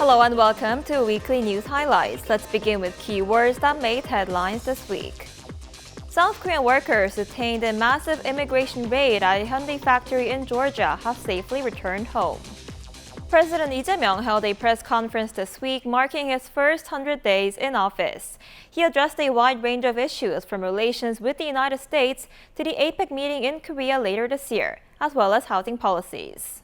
Hello and welcome to Weekly News Highlights. Let's begin with keywords that made headlines this week. South Korean workers detained in massive immigration raid at a Hyundai factory in Georgia have safely returned home. President Lee Jae-myung held a press conference this week marking his first 100 days in office. He addressed a wide range of issues from relations with the United States to the APEC meeting in Korea later this year, as well as housing policies.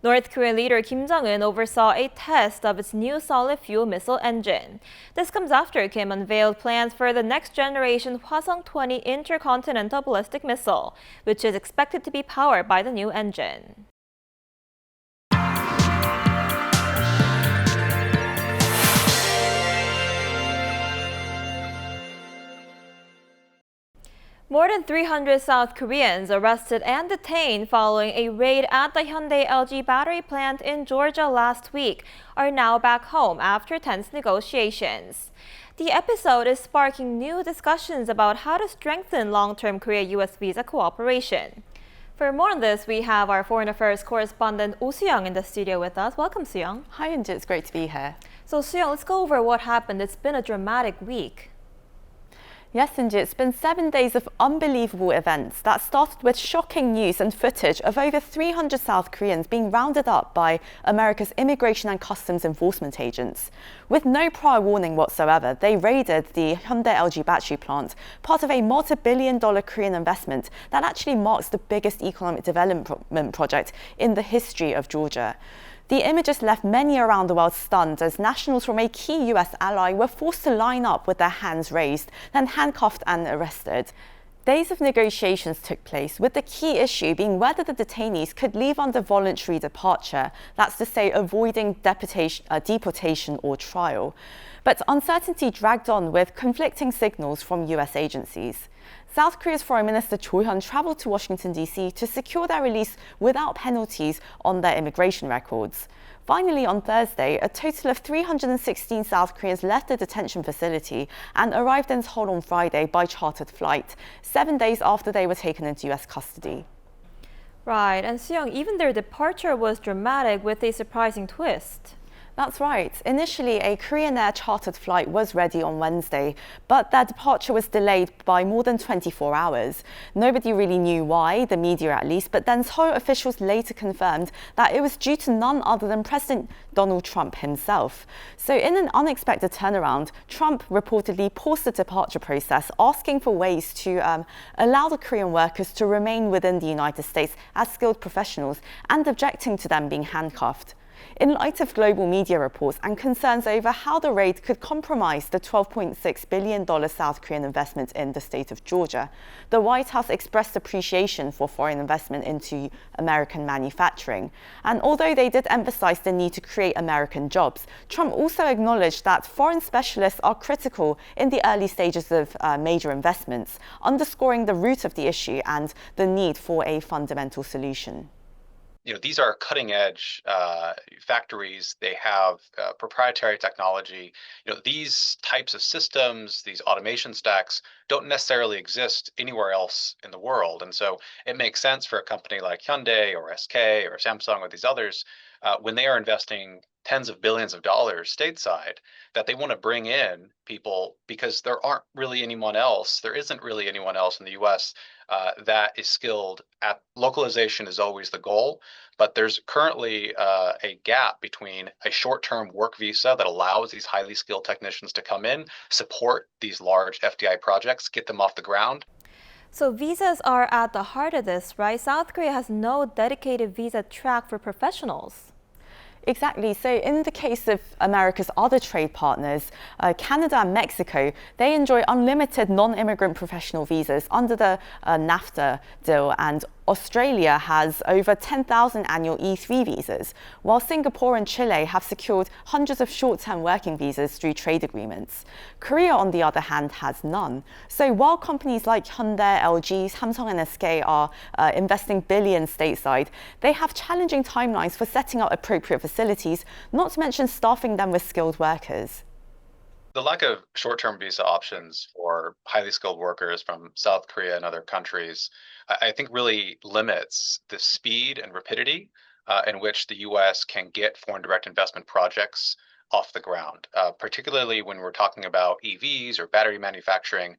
North Korean leader Kim Jong-un oversaw a test of its new solid-fuel missile engine. This comes after Kim unveiled plans for the next-generation Hwasong-20 intercontinental ballistic missile, which is expected to be powered by the new engine. More than 300 South Koreans arrested and detained following a raid at the Hyundai LG battery plant in Georgia last week are now back home after tense negotiations. The episode is sparking new discussions about how to strengthen long-term Korea-US visa cooperation. For more on this, we have our foreign affairs correspondent Oh Soo-young in the studio with us. Welcome, Soo-young. Hi, Inji. It's great to be here. So, Soo-young, let's go over what happened. It's been a dramatic week. Yes, Inji, it's been 7 days of unbelievable events that started with shocking news and footage of over 300 South Koreans being rounded up by America's Immigration and Customs Enforcement agents. With no prior warning whatsoever, they raided the Hyundai LG battery plant, part of a multi-billion-dollar Korean investment that actually marks the biggest economic development project in the history of Georgia. The images left many around the world stunned as nationals from a key US ally were forced to line up with their hands raised, then handcuffed and arrested. Days of negotiations took place, with the key issue being whether the detainees could leave under voluntary departure, that's to say avoiding deportation or trial. But uncertainty dragged on with conflicting signals from US agencies. South Korea's Foreign Minister Cho Hyun travelled to Washington, D.C. to secure their release without penalties on their immigration records. Finally, on Thursday, a total of 316 South Koreans left the detention facility and arrived in Seoul on Friday by chartered flight, 7 days after they were taken into U.S. custody. Right, and Soo-young, even their departure was dramatic with a surprising twist. That's right. Initially, a Korean Air chartered flight was ready on Wednesday, but their departure was delayed by more than 24 hours. Nobody really knew why, the media at least, but then Seoul officials later confirmed that it was due to none other than President Donald Trump himself. So in an unexpected turnaround, Trump reportedly paused the departure process, asking for ways to allow the Korean workers to remain within the United States as skilled professionals and objecting to them being handcuffed. In light of global media reports and concerns over how the raid could compromise the $12.6 billion South Korean investment in the state of Georgia, the White House expressed appreciation for foreign investment into American manufacturing. And although they did emphasize the need to create American jobs, Trump also acknowledged that foreign specialists are critical in the early stages of major investments, underscoring the root of the issue and the need for a fundamental solution. These are cutting edge factories. They have proprietary technology. These types of systems, these automation stacks don't necessarily exist anywhere else in the world. And so it makes sense for a company like Hyundai or SK or Samsung or these others, when they are investing tens of billions of dollars stateside, that they want to bring in people because there isn't really anyone else in the US that is skilled at localization is always the goal. But there's currently a gap between a short-term work visa that allows these highly skilled technicians to come in, support these large FDI projects, get them off the ground. So visas are at the heart of this, right? South Korea has no dedicated visa track for professionals. Exactly. So in the case of America's other trade partners, Canada and Mexico, they enjoy unlimited non-immigrant professional visas under the NAFTA deal, and Australia has over 10,000 annual E3 visas, while Singapore and Chile have secured hundreds of short-term working visas through trade agreements. Korea, on the other hand, has none. So while companies like Hyundai, LG, Samsung and SK are investing billions stateside, they have challenging timelines for setting up appropriate facilities, not to mention staffing them with skilled workers. The lack of short-term visa options for highly skilled workers from South Korea and other countries, I think really limits the speed and rapidity in which the U.S. can get foreign direct investment projects off the ground, particularly when we're talking about EVs or battery manufacturing.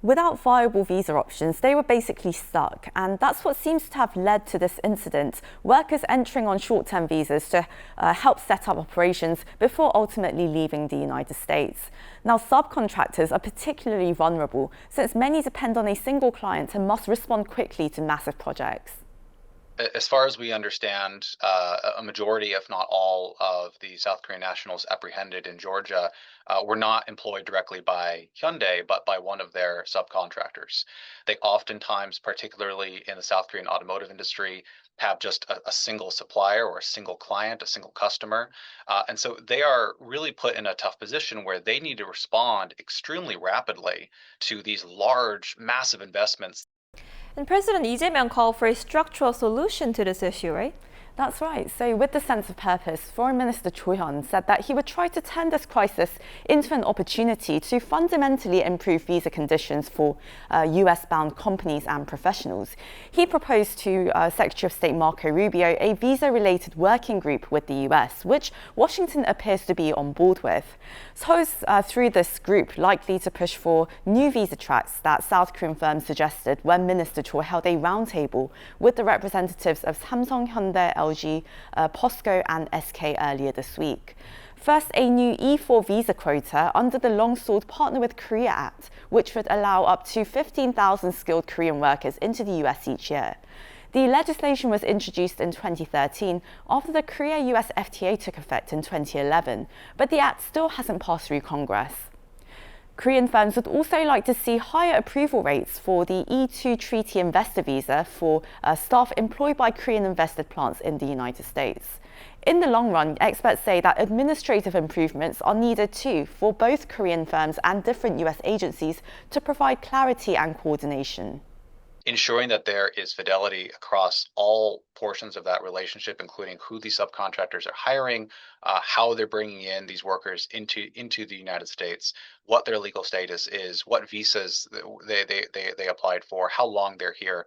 Without viable visa options, they were basically stuck, and that's what seems to have led to this incident. Workers entering on short-term visas to help set up operations before ultimately leaving the United States. Now, subcontractors are particularly vulnerable since many depend on a single client and must respond quickly to massive projects. As far as we understand, a majority, if not all, of the South Korean nationals apprehended in Georgia were not employed directly by Hyundai, but by one of their subcontractors. They oftentimes, particularly in the South Korean automotive industry, have just a single supplier or a single client, a single customer. And so they are really put in a tough position where they need to respond extremely rapidly to these large, massive investments. And President Lee Jae-myung called for a structural solution to this issue, right? That's right. So with the sense of purpose, Foreign Minister Cho Hyun said that he would try to turn this crisis into an opportunity to fundamentally improve visa conditions for US-bound companies and professionals. He proposed to Secretary of State Marco Rubio a visa-related working group with the US, which Washington appears to be on board with. So is through this group likely to push for new visa tracks that South Korean firms suggested when Minister Cho held a roundtable with the representatives of Samsung, Hyundai, LG, POSCO and SK earlier this week. First, a new E4 visa quota under the Longsword Partner with Korea Act, which would allow up to 15,000 skilled Korean workers into the US each year. The legislation was introduced in 2013 after the Korea-US FTA took effect in 2011, but the act still hasn't passed through Congress. Korean firms would also like to see higher approval rates for the E2 treaty investor visa for staff employed by Korean-invested plants in the United States. In the long run, experts say that administrative improvements are needed too for both Korean firms and different US agencies to provide clarity and coordination. Ensuring that there is fidelity across all portions of that relationship, including who these subcontractors are hiring, how they're bringing in these workers into the United States, what their legal status is, what visas they applied for, how long they're here.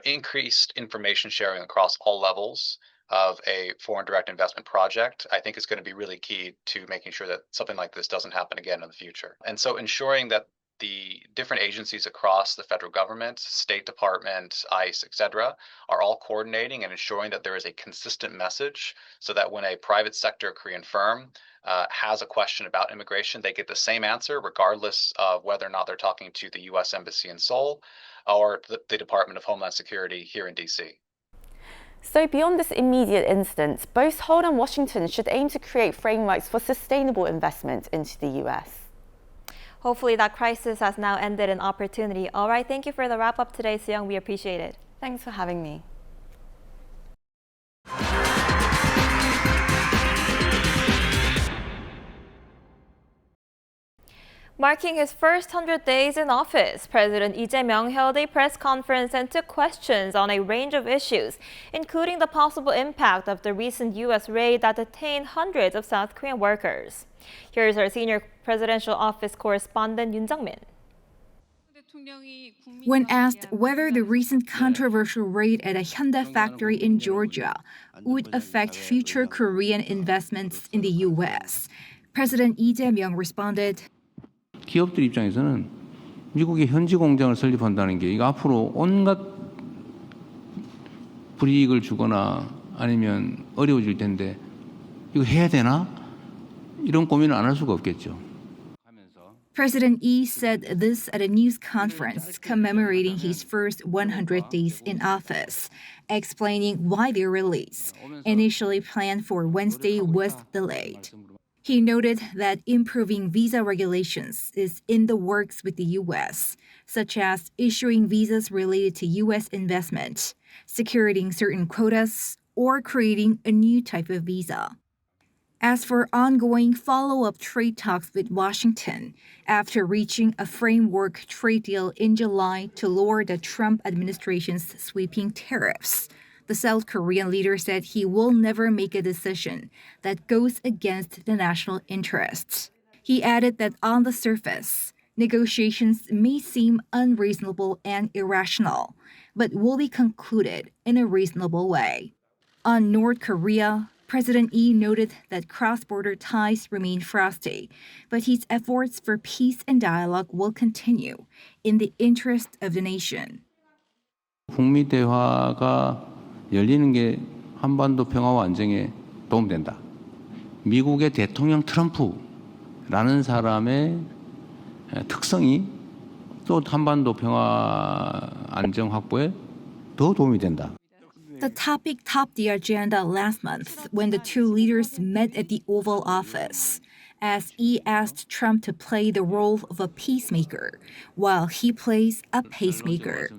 Increased information sharing across all levels of a foreign direct investment project, I think is going to be really key to making sure that something like this doesn't happen again in the future. And so ensuring that the different agencies across the federal government, State Department, ICE, et cetera, are all coordinating and ensuring that there is a consistent message so that when a private sector Korean firm has a question about immigration, they get the same answer regardless of whether or not they're talking to the U.S. Embassy in Seoul or the Department of Homeland Security here in D.C. So beyond this immediate instance, both Seoul and Washington should aim to create frameworks for sustainable investment into the US. Hopefully that crisis has now ended in opportunity. All right, thank you for the wrap-up today, Seung. We appreciate it. Thanks for having me. Marking his first 100 days in office, President Lee Jae-myung held a press conference and took questions on a range of issues, including the possible impact of the recent U.S. raid that detained hundreds of South Korean workers. Here's our senior presidential office correspondent Yoon Jung-min. When asked whether the recent controversial raid at a Hyundai factory in Georgia would affect future Korean investments in the U.S., President Lee Jae-myung responded, 기업들 입장에서는 미국의 현지 공장을 설립한다는 게 이거 앞으로 온갖 불이익을 주거나 아니면 어려워질 텐데 이거 해야 되나? 이런 고민을 안 할 수가 없겠죠. President Lee said this at a news conference commemorating his first 100 days in office, explaining why their release, initially planned for Wednesday, was delayed. He noted that improving visa regulations is in the works with the U.S., such as issuing visas related to U.S. investment, securing certain quotas, or creating a new type of visa. As for ongoing follow-up trade talks with Washington, after reaching a framework trade deal in July to lower the Trump administration's sweeping tariffs, the South Korean leader said he will never make a decision that goes against the national interests. He added that on the surface, negotiations may seem unreasonable and irrational, but will be concluded in a reasonable way. On North Korea, President Lee noted that cross-border ties remain frosty, but his efforts for peace and dialogue will continue in the interest of the nation. 북미 대화가 열리는 게 한반도 평화와 안정에 도움된다. 미국의 대통령 트럼프라는 사람의 특성이 또 한반도 평화 안정 확보에 더 도움이 된다. The topic topped the agenda last month when the two leaders met at the Oval Office, as Lee asked Trump to play the role of a peacemaker, while he plays a pacemaker.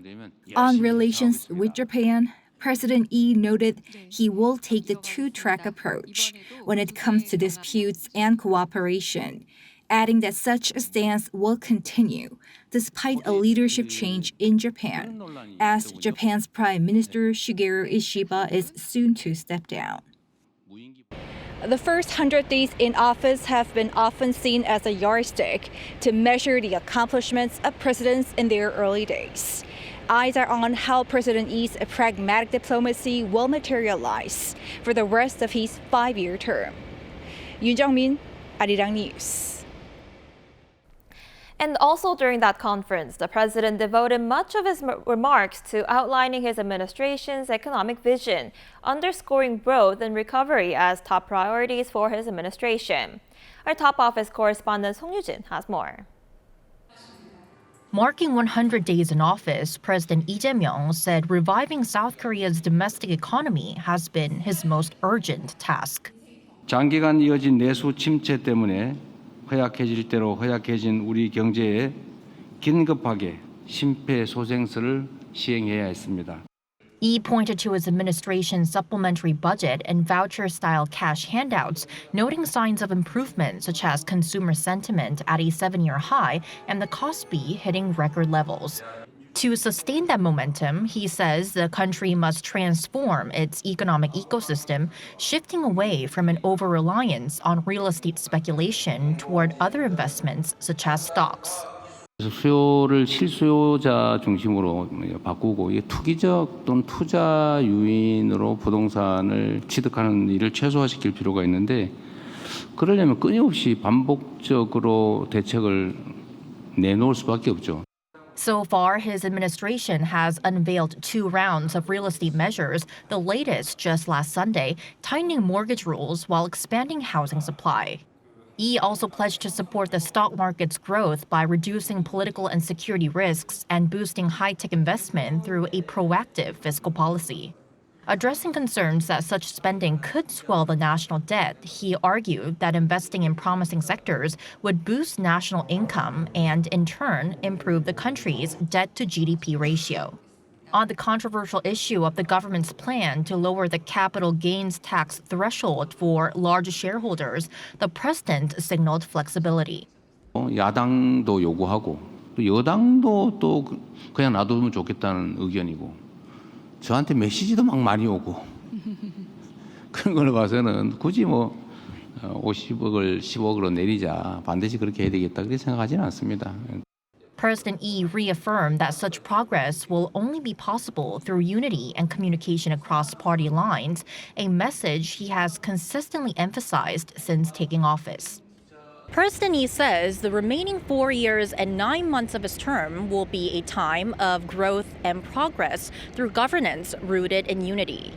On relations with Japan, President Lee noted he will take the two-track approach when it comes to disputes and cooperation, adding that such a stance will continue despite a leadership change in Japan, as Japan's Prime Minister Shigeru Ishiba is soon to step down. The first 100 days in office have been often seen as a yardstick to measure the accomplishments of presidents in their early days. Eyes are on how President Lee's pragmatic diplomacy will materialize for the rest of his 5-year term. Yoon Jung-min, 아리랑뉴스. And also during that conference, the president devoted much of his remarks to outlining his administration's economic vision, underscoring growth and recovery as top priorities for his administration. Our top office correspondent Song Yoo-jin has more. Marking 100 days in office, President Lee Jae-myung said reviving South Korea's domestic economy has been his most urgent task. 장기간 이어진 내수 침체 때문에 허약해질 대로 허약해진 우리 경제에 긴급하게 심폐소생술을 시행해야 했습니다. Lee pointed to his administration's supplementary budget and voucher-style cash handouts, noting signs of improvement such as consumer sentiment at a 7-year high and the Kospi hitting record levels. To sustain that momentum, he says the country must transform its economic ecosystem, shifting away from an over-reliance on real estate speculation toward other investments such as stocks. 수요를 실수요자 중심으로 바꾸고 이게 투기적 또는 투자 유인으로 부동산을 취득하는 일을 최소화시킬 필요가 있는데 그러려면 끊임없이 반복적으로 대책을 내놓을 수밖에 없죠. So far, his administration has unveiled 2 rounds of real estate measures, the latest just last Sunday, tightening mortgage rules while expanding housing supply. Lee also pledged to support the stock market's growth by reducing political and security risks and boosting high-tech investment through a proactive fiscal policy. Addressing concerns that such spending could swell the national debt, he argued that investing in promising sectors would boost national income and, in turn, improve the country's debt-to-GDP ratio. On the controversial issue of the government's plan to lower the capital gains tax threshold for large shareholders, the president signaled flexibility. 야당도 요구하고 또 여당도 또 그냥 놔두면 좋겠다는 의견이고 저한테 메시지도 막 많이 오고 그런 걸 봐서는 굳이 50억을 10억으로 내리자 반드시 그렇게 해야 되겠다 그렇게 생각하지는 않습니다. President Lee reaffirmed that such progress will only be possible through unity and communication across party lines, a message he has consistently emphasized since taking office. President Lee says the remaining 4 years and 9 months of his term will be a time of growth and progress through governance rooted in unity.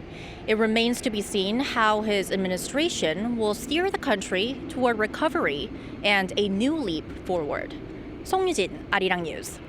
It remains to be seen how his administration will steer the country toward recovery and a new leap forward. 송유진, 아리랑뉴스.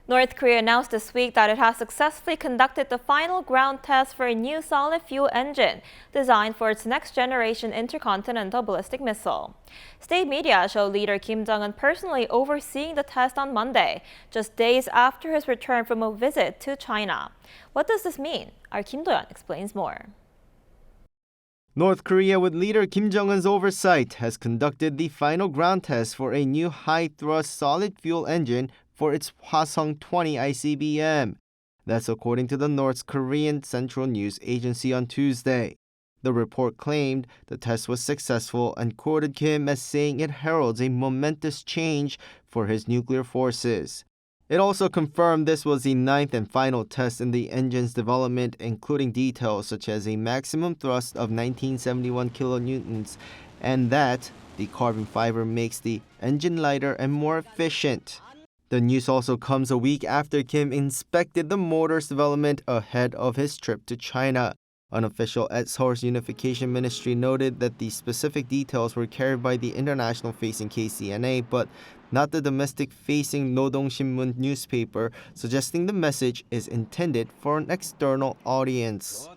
North Korea announced this week that it has successfully conducted the final ground test for a new solid fuel engine designed for its next-generation intercontinental ballistic missile. State media show leader Kim Jong-un personally overseeing the test on Monday, just days after his return from a visit to China. What does this mean? Our Kim Do-yeon explains more. North Korea, with leader Kim Jong-un's oversight, has conducted the final ground test for a new high-thrust solid-fuel engine for its Hwasong-20 ICBM. That's according to the North Korean Central News Agency on Tuesday. The report claimed the test was successful and quoted Kim as saying it heralds a momentous change for his nuclear forces. It also confirmed this was the 9th and final test in the engine's development, including details such as a maximum thrust of 1971 kilonewtons, and that the carbon fiber makes the engine lighter and more efficient. The news also comes a week after Kim inspected the motor's development ahead of his trip to China. An official at Seoul's Unification Ministry noted that the specific details were carried by the international-facing KCNA, but not the domestic-facing Rodong Sinmun newspaper, suggesting the message is intended for an external audience.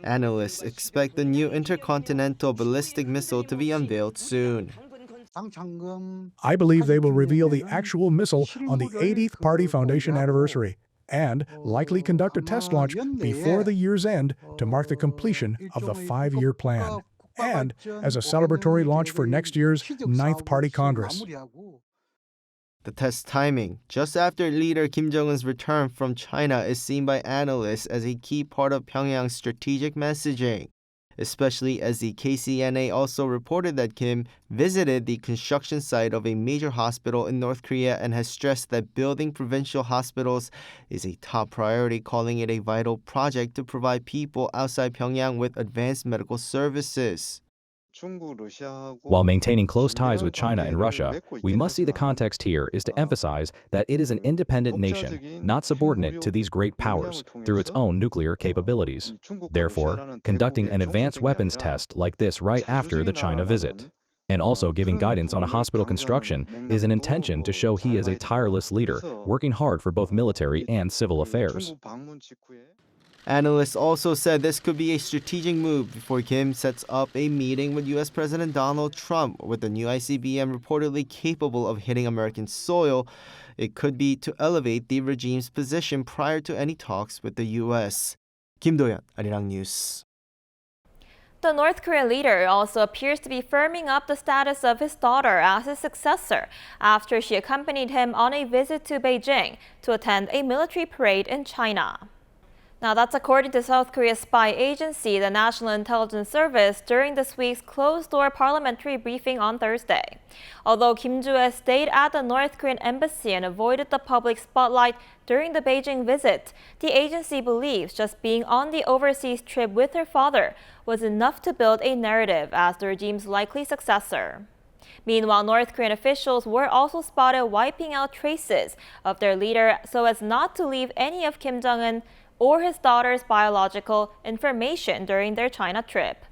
Analysts expect the new intercontinental ballistic missile to be unveiled soon. I believe they will reveal the actual missile on the 80th Party Foundation anniversary and likely conduct a test launch before the year's end to mark the completion of the 5-year plan, and as a celebratory launch for next year's 9th Party Congress. The test timing, just after leader Kim Jong-un's return from China, is seen by analysts as a key part of Pyongyang's strategic messaging, especially as the KCNA also reported that Kim visited the construction site of a major hospital in North Korea and has stressed that building provincial hospitals is a top priority, calling it a vital project to provide people outside Pyongyang with advanced medical services. While maintaining close ties with China and Russia, we must see the context here is to emphasize that it is an independent nation, not subordinate to these great powers, through its own nuclear capabilities. Therefore, conducting an advanced weapons test like this right after the China visit, and also giving guidance on a hospital construction, is an intention to show he is a tireless leader, working hard for both military and civil affairs. Analysts also said this could be a strategic move before Kim sets up a meeting with U.S. President Donald Trump. With the new ICBM reportedly capable of hitting American soil, it could be to elevate the regime's position prior to any talks with the U.S. Kim Do-yeon, 아리랑뉴스. The North Korean leader also appears to be firming up the status of his daughter as his successor after she accompanied him on a visit to Beijing to attend a military parade in China. Now, that's according to South Korea's spy agency, the National Intelligence Service, during this week's closed-door parliamentary briefing on Thursday. Although Kim Joo-hye stayed at the North Korean embassy and avoided the public spotlight during the Beijing visit, the agency believes just being on the overseas trip with her father was enough to build a narrative as the regime's likely successor. Meanwhile, North Korean officials were also spotted wiping out traces of their leader so as not to leave any of Kim Jong-un or his daughter's biological information during their China trip.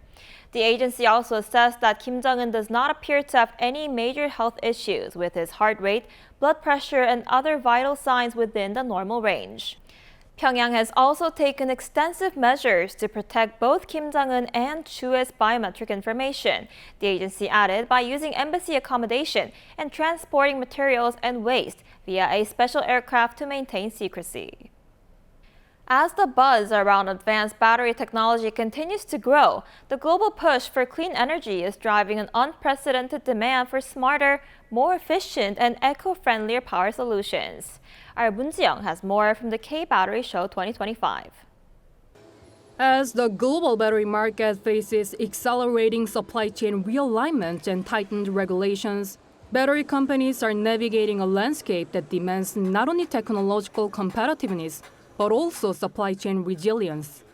The agency also assessed that Kim Jong-un does not appear to have any major health issues, with his heart rate, blood pressure, and other vital signs within the normal range. Pyongyang has also taken extensive measures to protect both Kim Jong-un and Chu's biometric information, the agency added, by using embassy accommodation and transporting materials and waste via a special aircraft to maintain secrecy. As the buzz around advanced battery technology continues to grow, the global push for clean energy is driving an unprecedented demand for smarter, more efficient, and eco-friendlier power solutions. Our Moon Ji-young has more from the K-Battery Show 2025. As the global battery market faces accelerating supply chain realignment and tightened regulations, battery companies are navigating a landscape that demands not only technological competitiveness, but also supply chain resilience.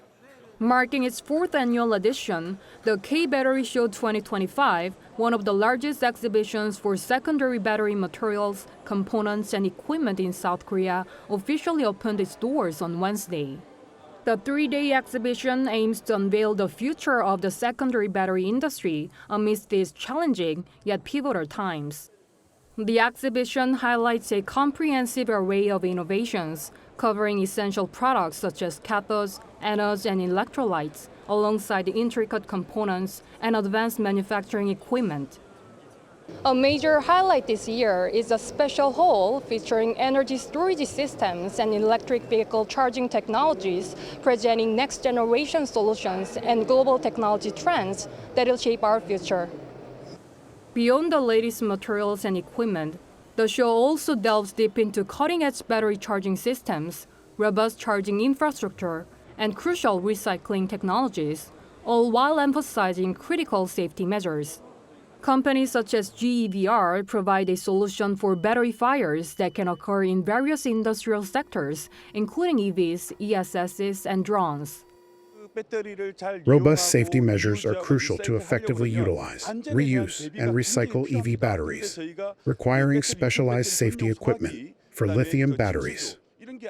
Marking its 4th annual edition, the K-Battery Show 2025, one of the largest exhibitions for secondary battery materials, components, and equipment in South Korea, officially opened its doors on Wednesday. The 3-day exhibition aims to unveil the future of the secondary battery industry amidst these challenging yet pivotal times. The exhibition highlights a comprehensive array of innovations, covering essential products such as cathodes, anodes, and electrolytes, alongside intricate components and advanced manufacturing equipment. A major highlight this year is a special hall featuring energy storage systems and electric vehicle charging technologies, presenting next-generation solutions and global technology trends that will shape our future. Beyond the latest materials and equipment, the show also delves deep into cutting-edge battery charging systems, robust charging infrastructure, and crucial recycling technologies, all while emphasizing critical safety measures. Companies such as GEVR provide a solution for battery fires that can occur in various industrial sectors, including EVs, ESSs, and drones. Robust safety measures are crucial to effectively utilize, reuse, and recycle EV batteries, requiring specialized safety equipment for lithium batteries.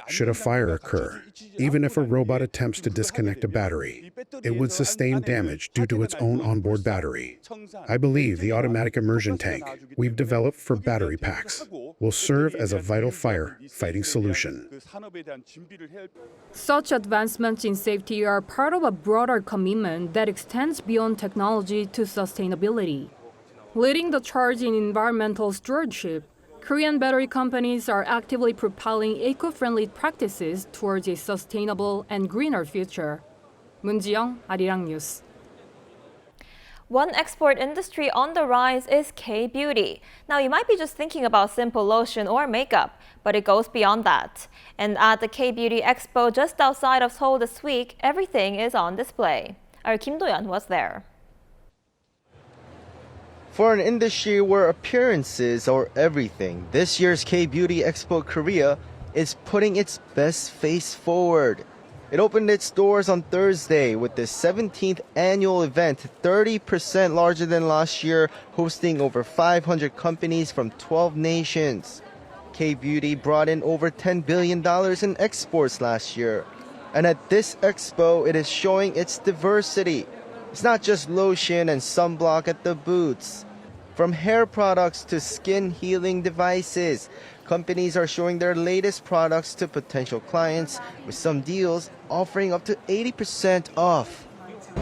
Should a fire occur, even if a robot attempts to disconnect a battery, it would sustain damage due to its own onboard battery. I believe the automatic immersion tank we've developed for battery packs will serve as a vital fire-fighting solution. Such advancements in safety are part of a broader commitment that extends beyond technology to sustainability. Leading the charge in environmental stewardship, Korean battery companies are actively propelling eco-friendly practices towards a sustainable and greener future. 문지영, 아리랑뉴스. One export industry on the rise is K-beauty. Now, you might be just thinking about simple lotion or makeup, but it goes beyond that. And at the K-beauty expo just outside of Seoul this week, everything is on display. Our Kim Do-yeon was there. For an industry where appearances are everything, this year's K-Beauty Expo Korea is putting its best face forward. It opened its doors on Thursday with the 17th annual event, 30% larger than last year, hosting over 500 companies from 12 nations. K-Beauty brought in over $10 billion in exports last year. And at this expo, it is showing its diversity. It's not just lotion and sunblock at the booths. From hair products to skin healing devices, companies are showing their latest products to potential clients, with some deals offering up to 80% off.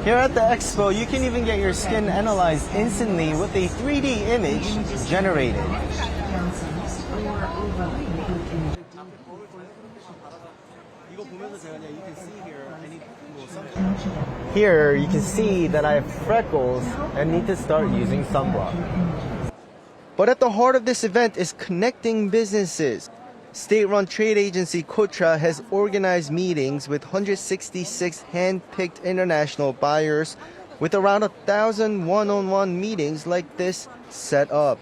Here at the expo, you can even get your skin analyzed instantly with a 3D image generated. Here, you can see that I have freckles and need to start using sunblock. But at the heart of this event is connecting businesses. State-run trade agency Kotra has organized meetings with 166 hand-picked international buyers, with around 1,000 one-on-one meetings like this set up.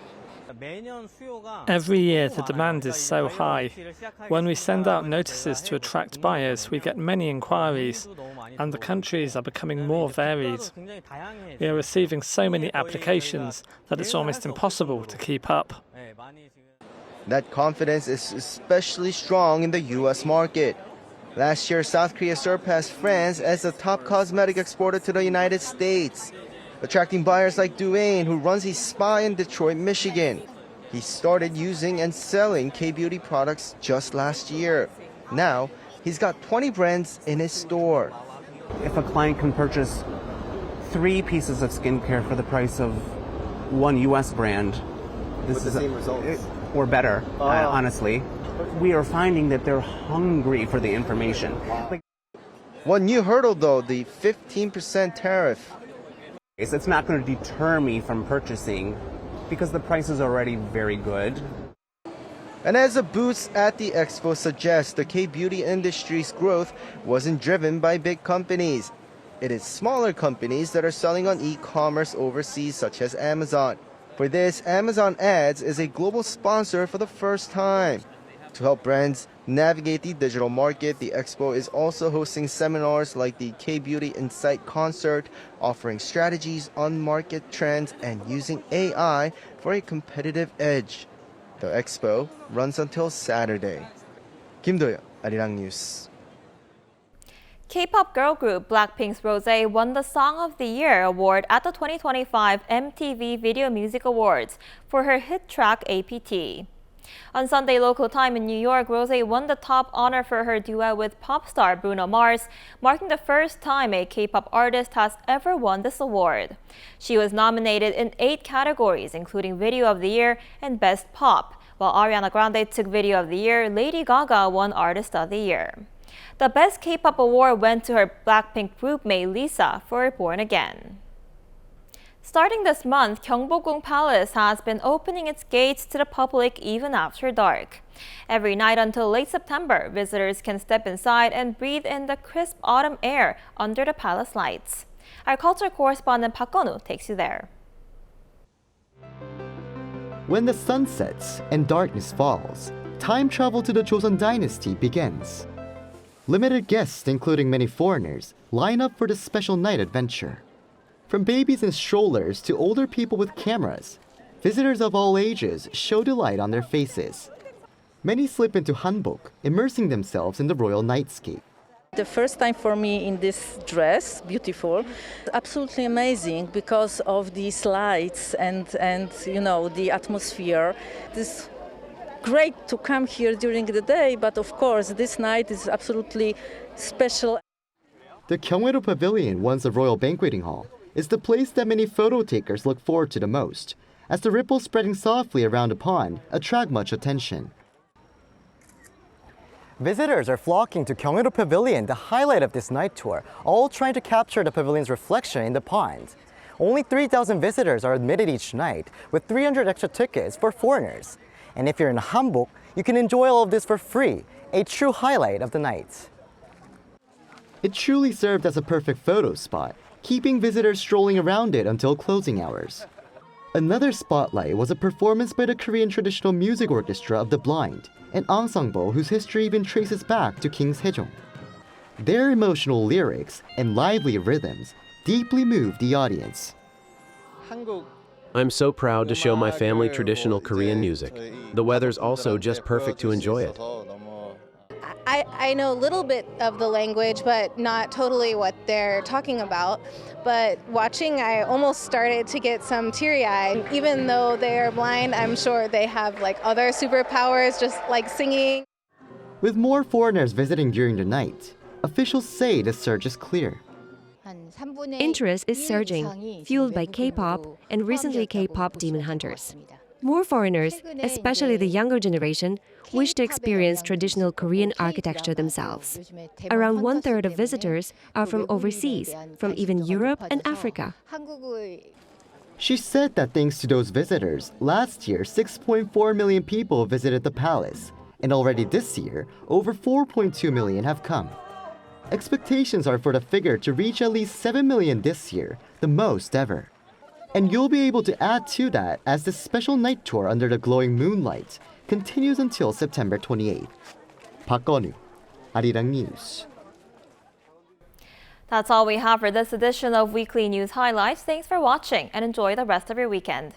Every year the demand is so high. When we send out notices to attract buyers, we get many inquiries, and the countries are becoming more varied. We are receiving so many applications that it's almost impossible to keep up. That confidence is especially strong in the U.S. market. Last year, South Korea surpassed France as the top cosmetic exporter to the United States, attracting buyers like Dwayne, who runs a spa in Detroit, Michigan. He started using and selling K-Beauty products just last year. Now, he's got 20 brands in his store. If a client can purchase 3 pieces of skincare for the price of 1 U.S. brand, this with the same results. Or better, honestly. We are finding that they're hungry for the information. One new hurdle, though, the 15% tariff. It's not going to deter me from purchasing because the price is already very good. And as the booths at the expo suggest, the K-beauty industry's growth wasn't driven by big companies. It is smaller companies that are selling on e-commerce overseas, such as Amazon. For this, Amazon Ads is a global sponsor for the first time. To help brands navigate the digital market, the expo is also hosting seminars like the K-Beauty Insight Concert, offering strategies on market trends and using AI for a competitive edge. The expo runs until Saturday. Kim Do-yeon, 아리랑뉴스. K-pop girl group Blackpink's Rosé won the Song of the Year award at the 2025 MTV Video Music Awards for her hit track APT. On Sunday local time in New York, Rosé won the top honor for her duet with pop star Bruno Mars, marking the first time a K-pop artist has ever won this award. She was nominated in 8 categories, including Video of the Year and Best Pop, while Ariana Grande took Video of the Year. Lady Gaga won Artist of the Year. The Best K-pop award went to her Blackpink groupmate Lisa for Born Again. Starting this month, Gyeongbokgung Palace has been opening its gates to the public even after dark. Every night until late September, visitors can step inside and breathe in the crisp autumn air under the palace lights. Our culture correspondent Park Gun-woo takes you there. When the sun sets and darkness falls, time travel to the Joseon dynasty begins. Limited guests, including many foreigners, line up for this special night adventure. From babies in strollers to older people with cameras, visitors of all ages show delight on their faces. Many slip into hanbok, immersing themselves in the royal nightscape. The first time for me in this dress, beautiful, absolutely amazing because of these lights and the atmosphere. It's great to come here during the day, but of course this night is absolutely special. The Gyeongwae-do Pavilion, once a royal banqueting hall, is the place that many photo takers look forward to the most, as the ripples spreading softly around the pond attract much attention. Visitors are flocking to Gyeongwae-do Pavilion, the highlight of this night tour, all trying to capture the pavilion's reflection in the pond. Only 3,000 visitors are admitted each night, with 300 extra tickets for foreigners. And if you're in hanbok, you can enjoy all of this for free, a true highlight of the night. It truly served as a perfect photo spot, keeping visitors strolling around it until closing hours. Another spotlight was a performance by the Korean Traditional Music Orchestra of the Blind, an ensemble whose history even traces back to King Sejong. Their emotional lyrics and lively rhythms deeply moved the audience. I'm so proud to show my family traditional Korean music. The weather's also just perfect to enjoy it. I know a little bit of the language, but not totally what they're talking about. But watching, I almost started to get some teary-eyed. Even though they are blind, I'm sure they have like other superpowers, just like singing. With more foreigners visiting during the night, officials say the surge is clear. Interest is surging, fueled by K-pop and recently K-pop Demon Hunters. More foreigners, especially the younger generation, wish to experience traditional Korean architecture themselves. Around one-third of visitors are from overseas, from even Europe and Africa. She said that thanks to those visitors, last year 6.4 million people visited the palace, and already this year, over 4.2 million have come. Expectations are for the figure to reach at least 7 million this year, the most ever. And you'll be able to add to that as the special night tour under the glowing moonlight continues until September 28th. 박건우, 아리랑뉴스. That's all we have for this edition of Weekly News Highlights. Thanks for watching and enjoy the rest of your weekend.